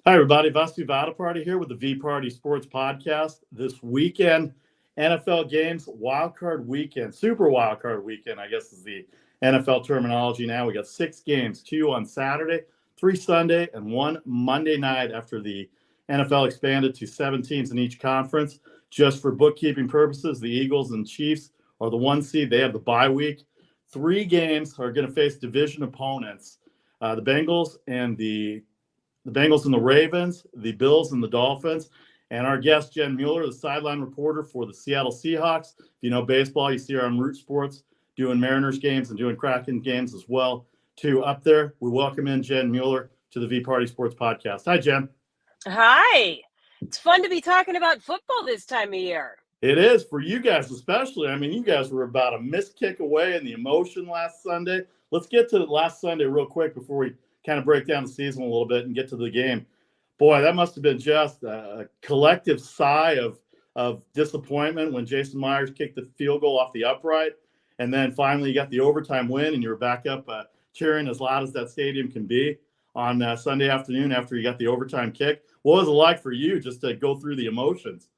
Hi, everybody. Vasu Vaddiparty here with the VPartySports Podcast. This weekend, NFL games, wildcard weekend, super wildcard weekend, I guess is the NFL terminology now. We got 6 games, 2 on Saturday, 3 Sunday, and 1 Monday night after the NFL expanded to 7 teams in each conference. Just for bookkeeping purposes, the Eagles and Chiefs are the 1 seed. They have the bye week. 3 games are going to face division opponents. The Bengals and the Ravens, the Bills and the Dolphins, and our guest, Jen Mueller, the sideline reporter for the Seattle Seahawks. If you know baseball, you see her on Root Sports doing Mariners games and doing Kraken games as well, too, up there. We welcome in Jen Mueller to the VPartySports Podcast. Hi, Jen. Hi. It's fun to be talking about football this time of year. It is, for you guys especially. I mean, you guys were about a missed kick away in the emotion last Sunday. Let's get to last Sunday real quick before we kind of break down the season a little bit and get to the game. Boy, that must have been just a collective sigh of disappointment when Jason Myers kicked the field goal off the upright. And then finally you got the overtime win and you were back up cheering as loud as that stadium can be on Sunday afternoon after you got the overtime kick. What was it like for you just to go through the emotions?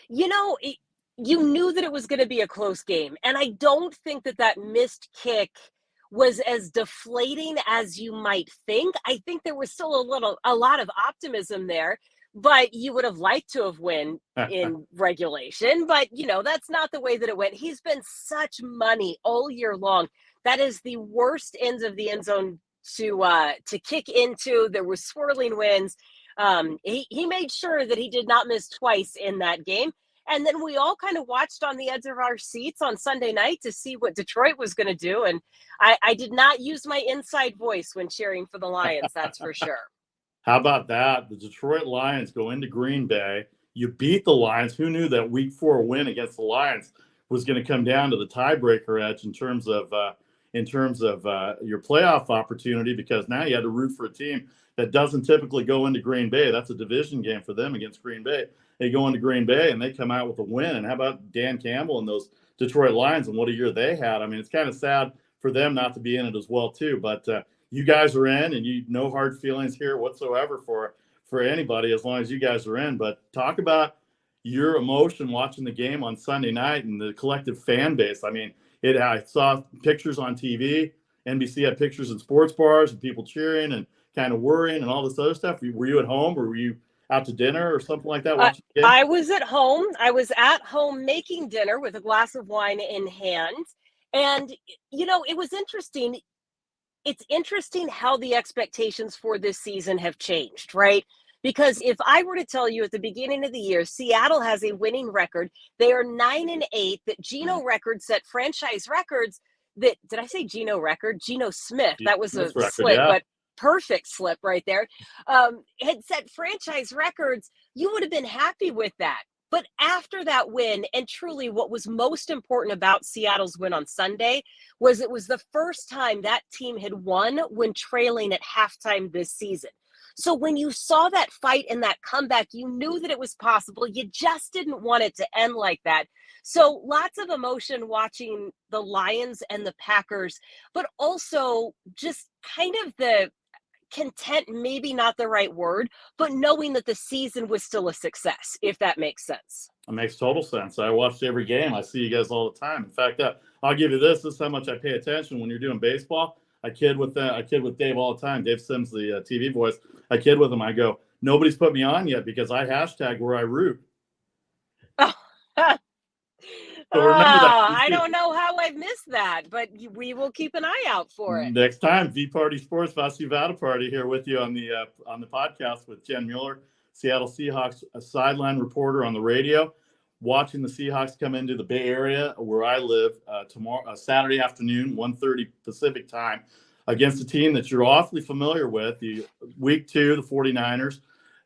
You know, you knew that it was going to be a close game. And I don't think that missed kick was as deflating as you might think. I think there was still a lot of optimism there, but you would have liked to have won in regulation. But, you know, that's not the way that it went. He's been such money all year long. That is the worst ends of the end zone to kick into. There were swirling winds. He made sure that he did not miss twice in that game. And then we all kind of watched on the edge of our seats on Sunday night to see what Detroit was going to do. And I did not use my inside voice when cheering for the Lions, that's for sure. How about that? The Detroit Lions go into Green Bay. You beat the Lions. Who knew that Week 4 win against the Lions was going to come down to the tiebreaker edge in terms of your playoff opportunity, because now you had to root for a team that doesn't typically go into Green Bay. That's a division game for them against Green Bay. They go into Green Bay and they come out with a win. And how about Dan Campbell and those Detroit Lions and what a year they had? I mean, it's kind of sad for them not to be in it as well, too. But you guys are in, and no hard feelings here whatsoever for anybody as long as you guys are in. But talk about your emotion watching the game on Sunday night and the collective fan base. I mean, I saw pictures on TV. NBC had pictures in sports bars and people cheering and kind of worrying and all this other stuff. Were you at home, or were you out to dinner or something like that? I was at home. I was at home making dinner with a glass of wine in hand. And, you know, it was interesting. It's interesting how the expectations for this season have changed, right? Because if I were to tell you at the beginning of the year, Seattle has a winning record. They are 9-8, that Geno record set franchise records that, did I say Geno record? Geno Smith. That was a slip, yeah. But perfect slip right there. Had set franchise records. You would have been happy with that. But after that win, and truly what was most important about Seattle's win on Sunday was it was the first time that team had won when trailing at halftime this season. So when you saw that fight and that comeback, you knew that it was possible. You just didn't want it to end like that. So lots of emotion watching the Lions and the Packers, but also just kind of the content, maybe not the right word, but knowing that the season was still a success, if that makes sense. It makes total sense. I watched every game. I see you guys all the time. In fact, I'll give you this. This is how much I pay attention when you're doing baseball. I kid with Dave all the time. Dave Sims, the TV voice. I kid with him. I go, nobody's put me on yet because I hashtag where I root. So I don't know how I've missed that, but we will keep an eye out for it. Next time, VPartySports, Vasu Vaddiparty here with you on the podcast with Jen Mueller, Seattle Seahawks sideline reporter on the radio, watching the Seahawks come into the Bay Area where I live tomorrow, Saturday afternoon, 1:30 Pacific time, against a team that you're awfully familiar with. Week 2, the 49ers.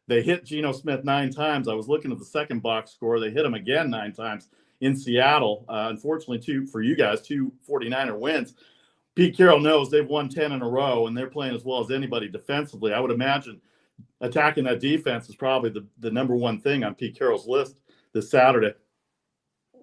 They hit Geno Smith 9 times. I was looking at the second box score. They hit him again 9 times in Seattle. Unfortunately, 2 49er wins. Pete Carroll knows they've won 10 in a row, and they're playing as well as anybody defensively. I would imagine attacking that defense is probably the number one thing on Pete Carroll's list this Saturday.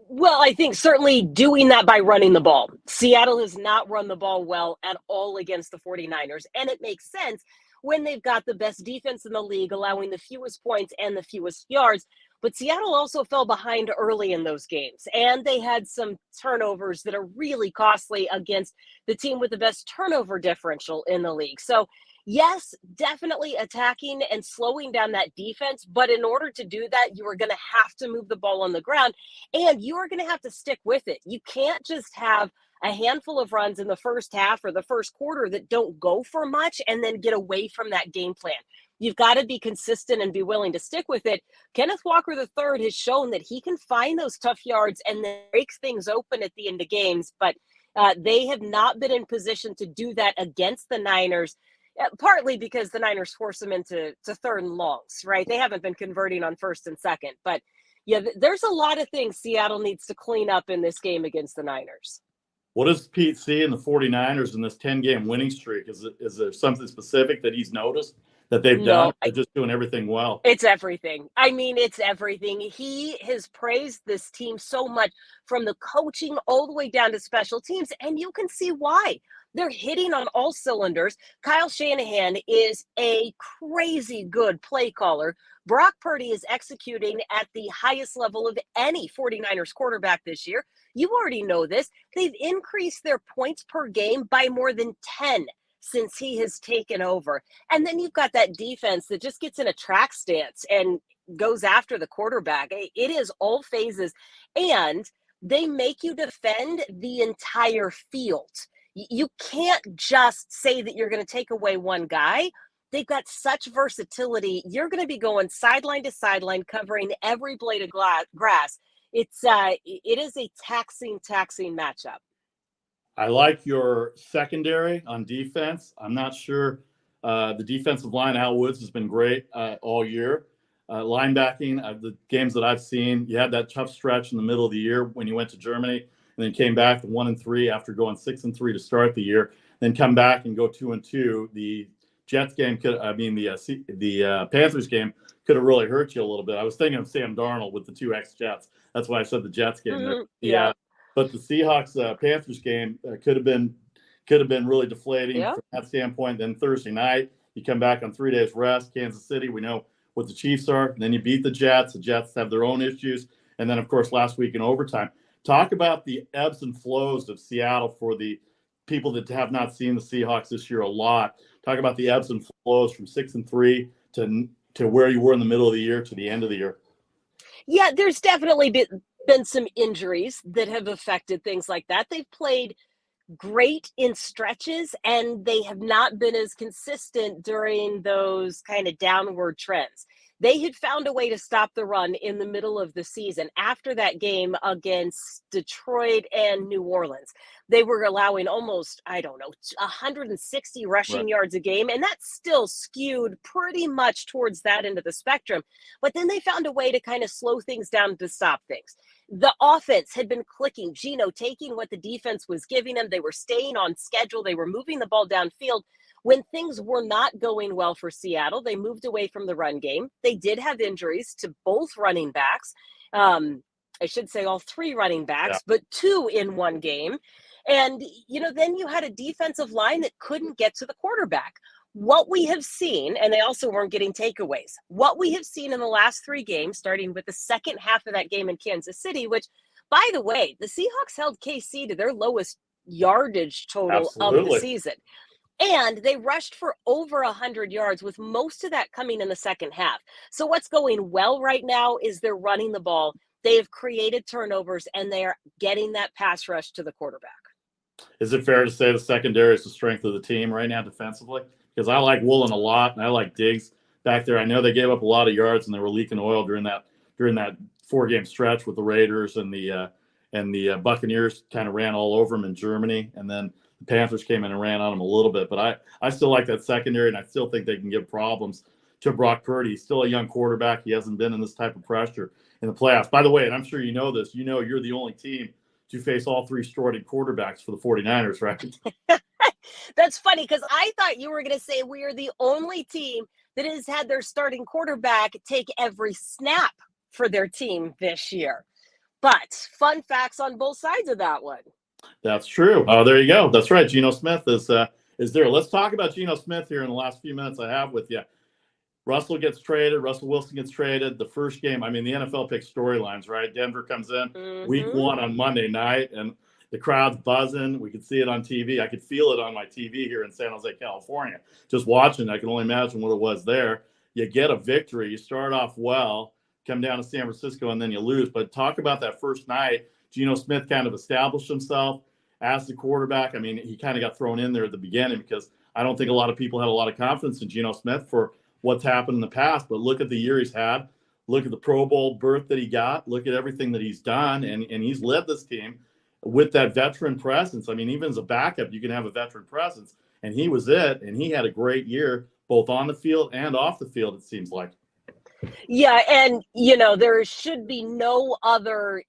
Well, I think certainly doing that by running the ball. Seattle has not run the ball well at all against the 49ers, and it makes sense when they've got the best defense in the league, allowing the fewest points and the fewest yards. But Seattle also fell behind early in those games, and they had some turnovers that are really costly against the team with the best turnover differential in the league. So, yes, definitely attacking and slowing down that defense. But in order to do that, you are going to have to move the ball on the ground, and you are going to have to stick with it. You can't just have a handful of runs in the first half or the first quarter that don't go for much and then get away from that game plan. You've got to be consistent and be willing to stick with it. Kenneth Walker III has shown that he can find those tough yards and then break things open at the end of games, but they have not been in position to do that against the Niners, partly because the Niners force them into third and longs, right? They haven't been converting on first and second. But, yeah, there's a lot of things Seattle needs to clean up in this game against the Niners. What does Pete see in the 49ers in this 10-game winning streak? Is there something specific that he's noticed that they've done? They're just doing everything well. It's everything. I mean, it's everything. He has praised this team so much, from the coaching all the way down to special teams, and you can see why. They're hitting on all cylinders. Kyle Shanahan is a crazy good play caller. Brock Purdy is executing at the highest level of any 49ers quarterback this year. You already know this. They've increased their points per game by more than 10 since he has taken over. And then you've got that defense that just gets in a track stance and goes after the quarterback. It is all phases. And they make you defend the entire field. You can't just say that you're going to take away one guy. They've got such versatility. You're going to be going sideline to sideline, covering every blade of grass. It is a taxing matchup. I like your secondary on defense. I'm not sure. The defensive line, Al Woods, has been great all year. Linebacking, the games that I've seen, you had that tough stretch in the middle of the year when you went to Germany, and then came back to 1-3 after going 6-3 to start the year. Then come back and go 2-2. The Jets game the Panthers game could have really hurt you a little bit. I was thinking of Sam Darnold with the 2 ex-Jets. That's why I said the Jets game. Mm-hmm. Yeah. But the Seahawks Panthers game could have been really deflating from that standpoint. Then Thursday night, you come back on 3 days rest. Kansas City, we know what the Chiefs are. And then you beat the Jets. The Jets have their own issues. And then, of course, last week in overtime. Talk about the ebbs and flows of Seattle for the people that have not seen the Seahawks this year a lot. Talk about the ebbs and flows from 6-3 to where you were in the middle of the year to the end of the year. Yeah, there's definitely been some injuries that have affected things like that. They've played great in stretches, and they have not been as consistent during those kind of downward trends. They had found a way to stop the run in the middle of the season after that game against Detroit and New Orleans. They were allowing almost, 160 rushing yards a game, and that's still skewed pretty much towards that end of the spectrum. But then they found a way to kind of slow things down to stop things. The offense had been clicking. Geno taking what the defense was giving them. They were staying on schedule. They were moving the ball downfield. When things were not going well for Seattle, they moved away from the run game. They did have injuries to both running backs. I should say all 3 running backs, but 2 in one game. And, then you had a defensive line that couldn't get to the quarterback. What we have seen, and they also weren't getting takeaways, what we have seen in the last 3 games, starting with the second half of that game in Kansas City, which, by the way, the Seahawks held KC to their lowest yardage total of the season. And they rushed for over 100 yards, with most of that coming in the second half. So what's going well right now is they're running the ball. They have created turnovers, and they are getting that pass rush to the quarterback. Is it fair to say the secondary is the strength of the team right now defensively? Because I like Woolen a lot, and I like Diggs back there. I know they gave up a lot of yards, and they were leaking oil during that 4-game stretch with the Raiders and the Buccaneers kind of ran all over them in Germany, and then the Panthers came in and ran on them a little bit. But I still like that secondary, and I still think they can give problems to Brock Purdy. He's still a young quarterback. He hasn't been in this type of pressure in the playoffs. By the way, and I'm sure you know this, you're the only team to face all 3 starting quarterbacks for the 49ers, right? That's funny, because I thought you were going to say we are the only team that has had their starting quarterback take every snap for their team this year. But fun facts on both sides of that one. That's true. Oh, there you go. That's right. Geno Smith is there. Let's talk about Geno Smith here in the last few minutes I have with you. Russell gets traded. Russell Wilson gets traded. The first game, I mean, the NFL picks storylines, right? Denver comes in week 1 on Monday night, and the crowd's buzzing. We could see it on TV. I could feel it on my TV here in San Jose, California. Just watching, I can only imagine what it was there. You get a victory. You start off well, come down to San Francisco, and then you lose. But talk about that first night. Geno Smith kind of established himself as the quarterback. I mean, he kind of got thrown in there at the beginning because I don't think a lot of people had a lot of confidence in Geno Smith for what's happened in the past, but look at the year he's had. Look at the Pro Bowl berth that he got. Look at everything that he's done, and he's led this team with that veteran presence. I mean, even as a backup, you can have a veteran presence, and he was it, and he had a great year both on the field and off the field, it seems like. Yeah, and, there should be no other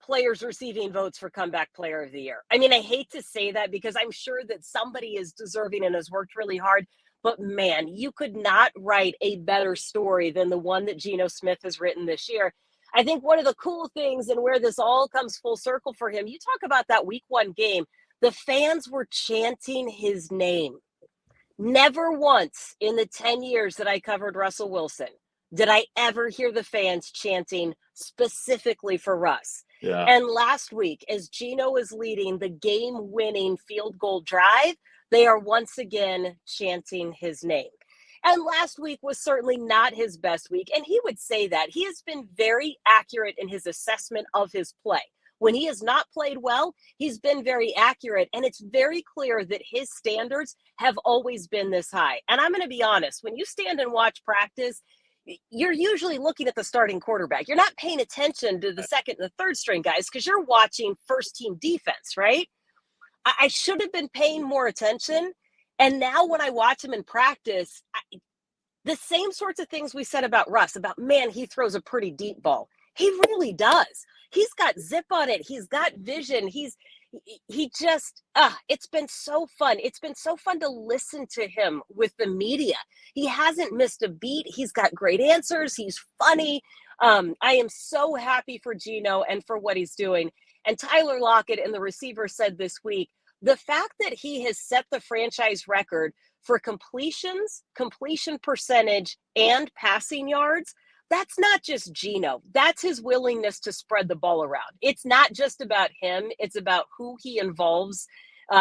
players receiving votes for comeback player of the year. I mean, I hate to say that because I'm sure that somebody is deserving and has worked really hard. But man, you could not write a better story than the one that Geno Smith has written this year. I think one of the cool things and where this all comes full circle for him, you talk about that week 1 game, the fans were chanting his name. Never once in the 10 years that I covered Russell Wilson did I ever hear the fans chanting specifically for Russ. Yeah. And last week, as Geno is leading the game-winning field goal drive, they are once again chanting his name. And last week was certainly not his best week. And he would say that. He has been very accurate in his assessment of his play. When he has not played well, he's been very accurate. And it's very clear that his standards have always been this high. And I'm going to be honest, when you stand and watch practice, you're usually looking at the starting quarterback. You're not paying attention to the second and the third string guys because you're watching first team defense, right? I should have been paying more attention. And now when I watch him in practice, the same sorts of things we said about Russ, about, man, he throws a pretty deep ball. He really does. He's got zip on it. He's got vision. It's been so fun. It's been so fun to listen to him with the media. He hasn't missed a beat. He's got great answers. He's funny. I am so happy for Geno and for what he's doing. And Tyler Lockett and the receiver said this week, the fact that he has set the franchise record for completions, completion percentage, and passing yards, that's not just Geno. That's his willingness to spread the ball around. It's not just about him. It's about who he involves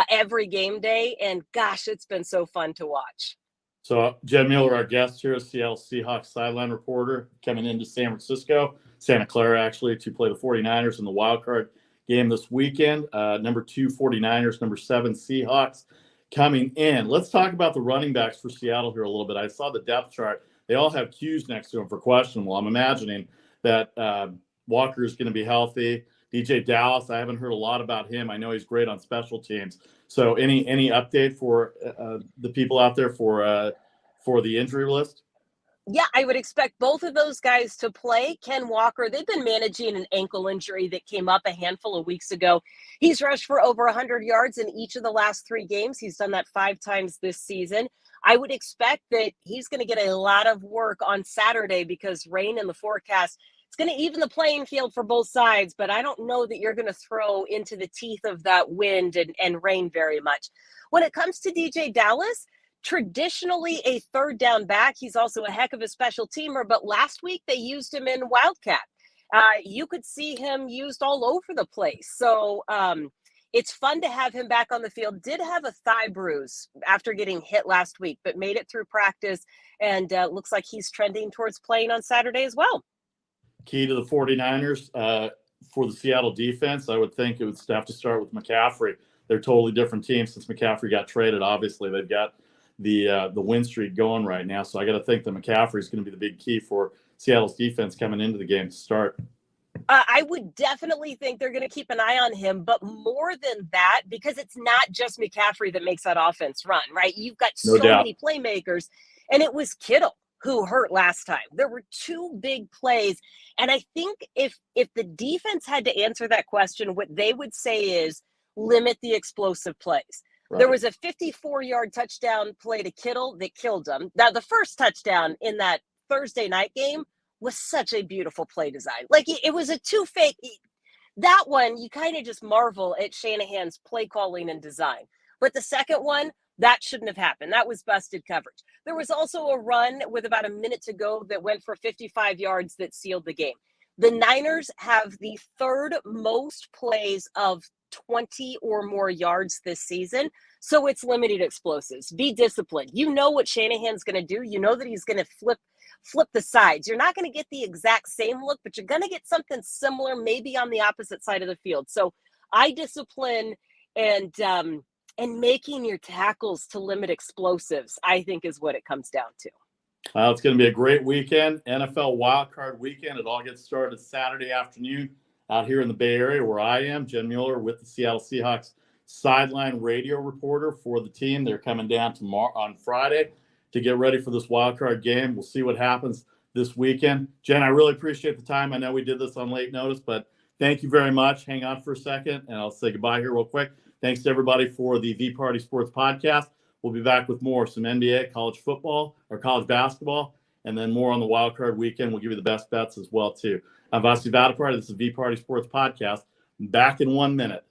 every game day. And gosh, it's been so fun to watch. So Jen Mueller, our guest here, Seattle Seahawks Sideline Reporter, coming into San Francisco, Santa Clara, actually, to play the 49ers in the wildcard game this weekend. Number 2, 49ers, number 7, Seahawks coming in. Let's talk about the running backs for Seattle here a little bit. I saw the depth chart. They all have Q's next to them for questionable. I'm imagining that Walker is going to be healthy. DJ Dallas, I haven't heard a lot about him. I know he's great on special teams. So any update for the people out there for the injury list? Yeah, I would expect both of those guys to play. Ken Walker, they've been managing an ankle injury that came up a handful of weeks ago. He's rushed for over 100 yards in each of the last 3 games. He's done that 5 times this season. I would expect that he's going to get a lot of work on Saturday because rain in the forecast. It's going to even the playing field for both sides, but I don't know that you're going to throw into the teeth of that wind and rain very much. When it comes to DJ Dallas, traditionally a third down back. He's also a heck of a special teamer, but last week they used him in Wildcat. You could see him used all over the place. So it's fun to have him back on the field. Did have a thigh bruise after getting hit last week, but made it through practice and looks like he's trending towards playing on Saturday as well. Key to the 49ers for the Seattle defense, I would think it would have to start with McCaffrey. They're a totally different team since McCaffrey got traded. Obviously, they've got the win streak going right now. So I got to think that McCaffrey is going to be the big key for Seattle's defense coming into the game to start. I would definitely think they're going to keep an eye on him, but more than that, because it's not just McCaffrey that makes that offense run, right? You've got so many playmakers, and it was Kittle who hurt last time. There were 2 big plays, and I think if the defense had to answer that question, what they would say is limit the explosive plays. Right. There was a 54-yard touchdown play to Kittle that killed him. Now, the first touchdown in that Thursday night game was such a beautiful play design. Like, it was a 2 fake. That one, you kind of just marvel at Shanahan's play calling and design. But the second one, That shouldn't have happened. That was busted coverage. There was also a run with about a minute to go that went for 55 yards that sealed the game. The Niners have the third most plays of 20 or more yards this season. So it's limited explosives. Be disciplined. You know what Shanahan's going to do. You know that he's going to flip the sides. You're not going to get the exact same look, but you're going to get something similar, maybe on the opposite side of the field. So eye discipline and making your tackles to limit explosives, I think, is what it comes down to. It's going to be a great weekend, NFL wildcard weekend. It all gets started Saturday afternoon out here in the Bay Area where I am. Jen Mueller with the Seattle Seahawks Sideline Radio Reporter for the team. They're coming down tomorrow on Friday to get ready for this wildcard game. We'll see what happens this weekend. Jen, I really appreciate the time. I know we did this on late notice, but thank you very much. Hang on for a second, and I'll say goodbye here real quick. Thanks to everybody for the VPartySports Podcast. We'll be back with more, some NBA, college football, or college basketball, and then more on the wild card weekend. We'll give you the best bets as well, too. I'm Vasu Vaddiparty. This is VPartySports Podcast. Back in 1 minute.